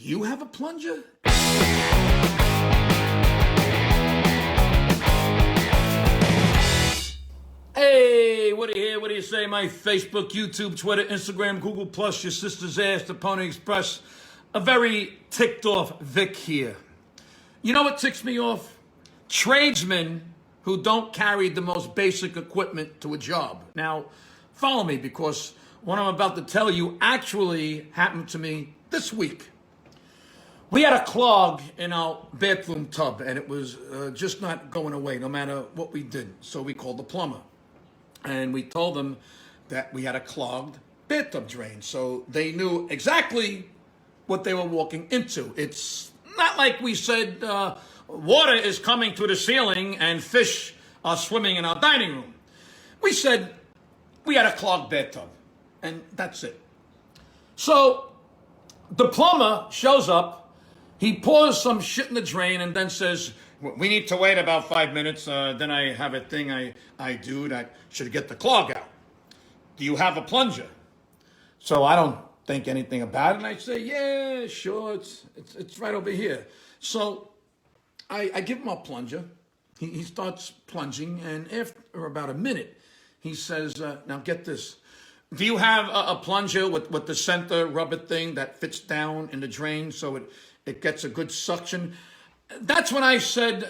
you have a plunger? Hey, what do you hear? What do you say? My Facebook, YouTube, Twitter, Instagram, Google+, your sister's ass, the Pony Express. A very ticked off Vic here. You know what ticks me off? Tradesmen who don't carry the most basic equipment to a job. Now, follow me, because what I'm about to tell you actually happened to me this week. We had a clog in our bathroom tub, and it was just not going away no matter what we did. So we called the plumber, and we told them that we had a clogged bathtub drain. So they knew exactly what they were walking into. It's not like we said water is coming through the ceiling and fish are swimming in our dining room. We said we had a clogged bathtub, and that's it. So the plumber shows up. He pours some shit in the drain and then says, we need to wait about 5 minutes. Then I have a thing I do that should get the clog out. Do you have a plunger? So I don't think anything about it. And I say, yeah, sure. It's right over here. So I give him a plunger. He starts plunging. And after about a minute, he says, now get this. Do you have a plunger with the center rubber thing that fits down in the drain so it gets a good suction? That's when I said,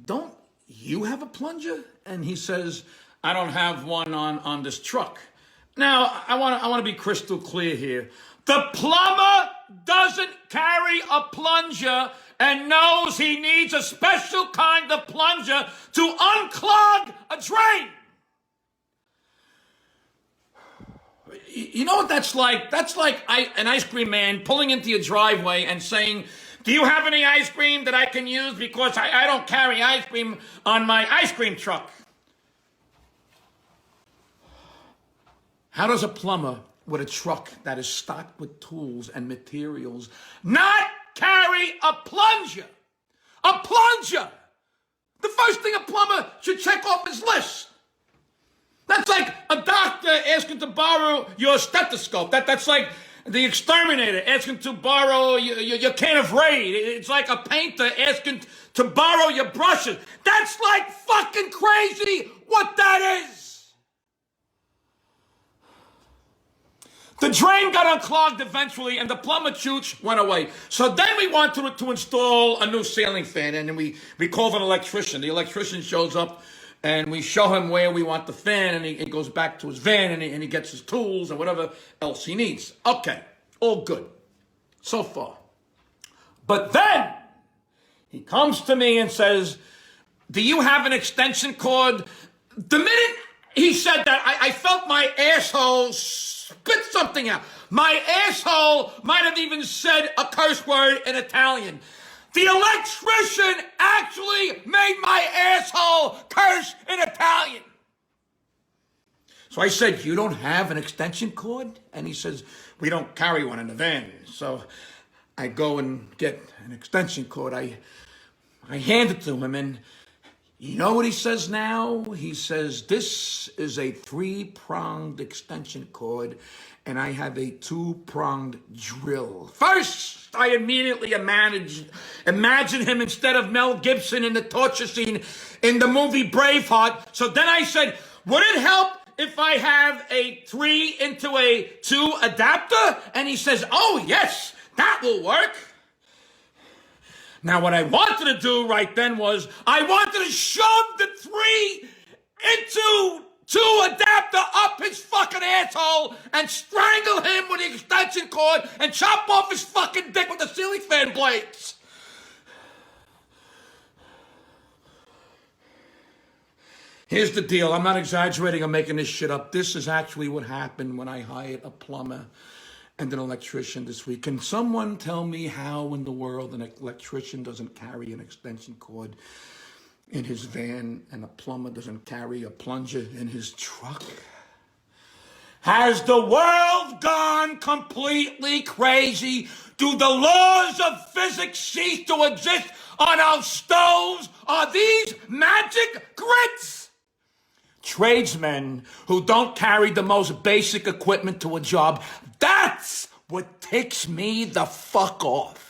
don't you have a plunger? And he says, I don't have one on this truck. Now, I want to be crystal clear here. The plumber doesn't carry a plunger and knows he needs a special kind of plunger to unclog a drain. You know what that's like? That's like an ice cream man pulling into your driveway and saying, do you have any ice cream that I can use because I don't carry ice cream on my ice cream truck? How does a plumber with a truck that is stocked with tools and materials not carry a plunger? A plunger! The first thing a plumber should check off his list. That's like a doctor asking to borrow your stethoscope. That's like the exterminator asking to borrow your can of Raid. It's like a painter asking to borrow your brushes. That's like fucking crazy what that is. The drain got unclogged eventually, and the plumber chooch went away. So then we wanted to install a new ceiling fan, and then we called an electrician. The electrician shows up, and we show him where we want the fan, and he goes back to his van, and he gets his tools and whatever else he needs. Okay, all good so far. But then he comes to me and says, do you have an extension cord? The minute he said that, I felt my asshole spit something out. My asshole might have even said a curse word in Italian. The electrician actually made my asshole curse in Italian. So I said, you don't have an extension cord? And he says, we don't carry one in the van. So I go and get an extension cord. I hand it to him, and you know what he says now? He says, this is a 3-pronged extension cord, and I have a 2-pronged drill. First, I immediately imagine him instead of Mel Gibson in the torture scene in the movie Braveheart. So then I said, would it help if I have a 3 into a 2 adapter? And he says, oh, yes, that will work. Now, what I wanted to do right then was I wanted to shove the 3 into 2 adapter up his fucking asshole and strangle him with the extension cord and chop off his fucking dick with the ceiling fan blades. Here's the deal. I'm not exaggerating or making this shit up. This is actually what happened when I hired a plumber and an electrician this week. Can someone tell me how in the world an electrician doesn't carry an extension cord in his van and a plumber doesn't carry a plunger in his truck? Has the world gone completely crazy? Do the laws of physics cease to exist on our stoves? Are these magic grits? Tradesmen who don't carry the most basic equipment to a job, that's what ticks me the fuck off